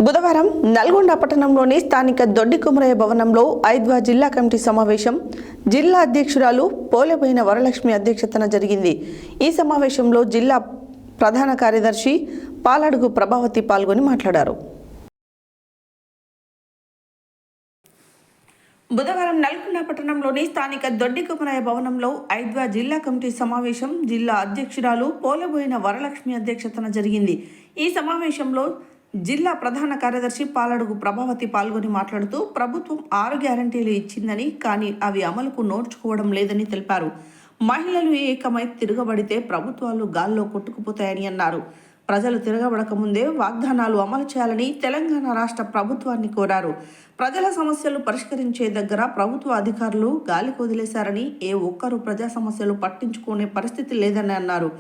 బుధవారం నల్గొండ పట్టణంలోని స్థానిక దొడ్డి కుమరయ్య భవనంలో ఐద్వా జిల్లా కమిటీ సమావేశం జిల్లా అధ్యక్షురాలు పోలేబోయిన వరలక్ష్మి అధ్యక్షతన జరిగింది. ఈ సమావేశంలో జిల్లా ప్రధాన కార్యదర్శి పాలడుగు ప్రభావతి పాల్గొని మాట్లాడారు. బుధవారం నల్గొండ పట్టణంలోని స్థానిక దొడ్డి కుమరయ్య భవనంలో ఐద్వా జిల్లా కమిటీ సమావేశం జిల్లా అధ్యక్షురాలు పోలేబోయిన వరలక్ష్మి అధ్యక్షతన జరిగింది. ఈ సమావేశంలో జిల్లా ప్రధాన కార్యదర్శి పాలడుగు ప్రభావతి పాల్గొని మాట్లాడుతూ ప్రభుత్వం 6 గ్యారంటీలు ఇచ్చిందని, కానీ అవి అమలుకు నోడ్చుకోవడం లేదని తెలిపారు. మహిళలు ఏకమై తిరగబడితే ప్రభుత్వాలు గాల్లో కొట్టుకుపోతాయని అన్నారు. ప్రజలు తిరగబడక ముందే వాగ్దానాలు అమలు చేయాలని తెలంగాణ రాష్ట్ర ప్రభుత్వాన్ని కోరారు. ప్రజల సమస్యలు పరిష్కరించే దగ్గర ప్రభుత్వ అధికారులు గాలికి వదిలేశారని, ఏ ఒక్కరూ ప్రజా సమస్యలు పట్టించుకునే పరిస్థితి లేదని అన్నారు.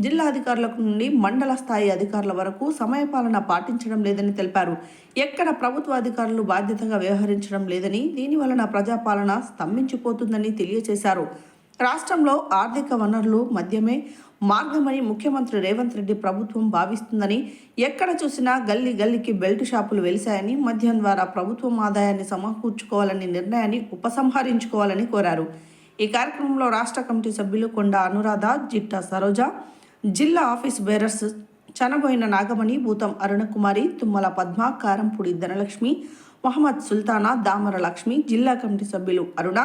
జిల్లా అధికారుల నుండి మండల స్థాయి అధికారుల వరకు సమయపాలన పాటించడం లేదని తెలిపారు. ఎక్కడ ప్రభుత్వ అధికారులు బాధ్యతగా వ్యవహరించడం లేదని, దీని వలన ప్రజాపాలన స్తంభించిపోతుందని తెలియజేశారు. రాష్ట్రంలో ఆర్థిక వనరులు మద్యమే మార్గమని ముఖ్యమంత్రి రేవంత్ రెడ్డి ప్రభుత్వం భావిస్తుందని, ఎక్కడ చూసినా గల్లీ గల్లీకి బెల్ట్ షాపులు వెలిశాయని, మద్యం ద్వారా ప్రభుత్వం ఆదాయాన్ని సమకూర్చుకోవాలని నిర్ణయాన్ని ఉపసంహరించుకోవాలని కోరారు. ఈ కార్యక్రమంలో రాష్ట్ర కమిటీ సభ్యులు కొండ అనురాధ, జిట్టా సరోజ, జిల్లా ఆఫీస్ బేరర్స్ చనబోయిన నాగమణి, భూతం అరుణకుమారి, తుమ్మల పద్మ, కారంపూడి ధనలక్ష్మి, మహమ్మద్ సుల్తానా, దామర లక్ష్మి, జిల్లా కమిటీ సభ్యులు అరుణ,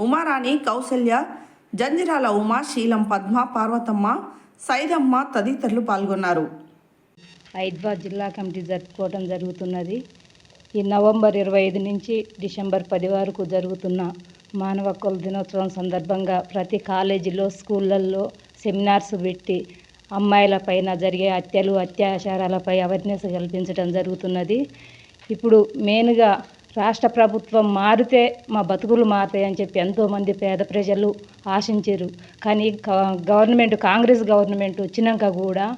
ఉమారాణి, కౌసల్య, జంజిరాల ఉమా, శీలం పద్మ, పార్వతమ్మ, సైదమ్మ తదితరులు పాల్గొన్నారు. ఐద్వా జిల్లా కమిటీ జరుపుకోవడం జరుగుతున్నది. ఈ నవంబర్ 25 నుంచి డిసెంబర్ 10 వరకు జరుగుతున్న మానవ హక్కుల దినోత్సవం సందర్భంగా ప్రతి కాలేజీలో, స్కూళ్ళల్లో సెమినార్స్ పెట్టి అమ్మాయిల పైన జరిగే హత్యలు, అత్యాచారాలపై అవేర్నెస్ కల్పించడం జరుగుతున్నది. ఇప్పుడు మెయిన్గా రాష్ట్ర ప్రభుత్వం మారితే మా బతుకులు మారుతాయని చెప్పి ఎంతోమంది పేద ప్రజలు ఆశించారు. కానీ కాంగ్రెస్ గవర్నమెంట్ వచ్చినాక కూడా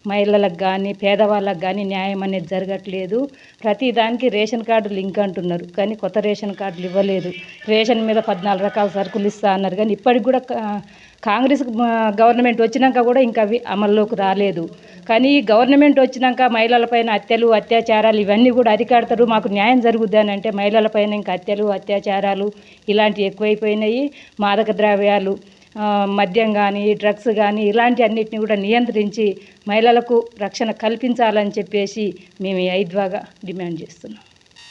మహిళలకు కానీ పేదవాళ్ళకు కానీ న్యాయం అనేది జరగట్లేదు. ప్రతి దానికి రేషన్ కార్డు లింక్ అంటున్నారు, కానీ కొత్త రేషన్ కార్డులు ఇవ్వలేదు. రేషన్ మీద 14 రకాల సరుకులు ఇస్తా అన్నారు, కానీ ఇప్పటికి కూడా కాంగ్రెస్ గవర్నమెంట్ వచ్చినాక కూడా ఇంకా అవి అమల్లోకి రాలేదు. కానీ ఈ గవర్నమెంట్ వచ్చినాక మహిళలపైన హత్యలు, అత్యాచారాలు ఇవన్నీ కూడా అరికడతారు, మాకు న్యాయం జరుగుద్ది అని అంటే మహిళలపైన ఇంకా హత్యలు, అత్యాచారాలు ఇలాంటివి ఎక్కువైపోయినాయి. మాదక ద్రవ్యాలు, మద్యం కానీ, డ్రగ్స్ కానీ ఇలాంటి అన్నిటిని కూడా నియంత్రించి మహిళలకు రక్షణ కల్పించాలని చెప్పేసి మేము ఐద్వాగా డిమాండ్ చేస్తున్నాం.